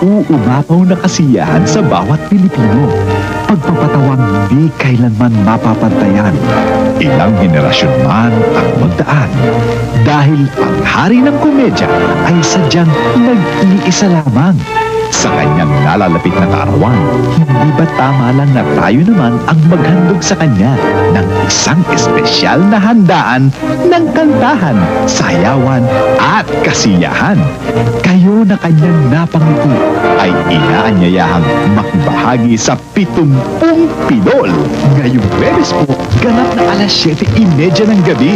uumapaw na kasiyahan sa bawat Pilipino. Pagpapatawang di kailanman mapapantayan. Ilang henerasyon man ang magdaan. Dahil ang hari ng komedya ay sadyang nag-iisa lamang. Sa kanyang nalalapit na kaarawan, hindi ba tama lang na tayo naman ang maghandog sa kanya ng isang espesyal na handaan ng kantahan, sayawan at kasiyahan? Kayo na kanyang napangiti ay inaanyayahang makibahagi sa 70 Pidol. Ngayong Webes po, ganap na alas 7:30 ng gabi.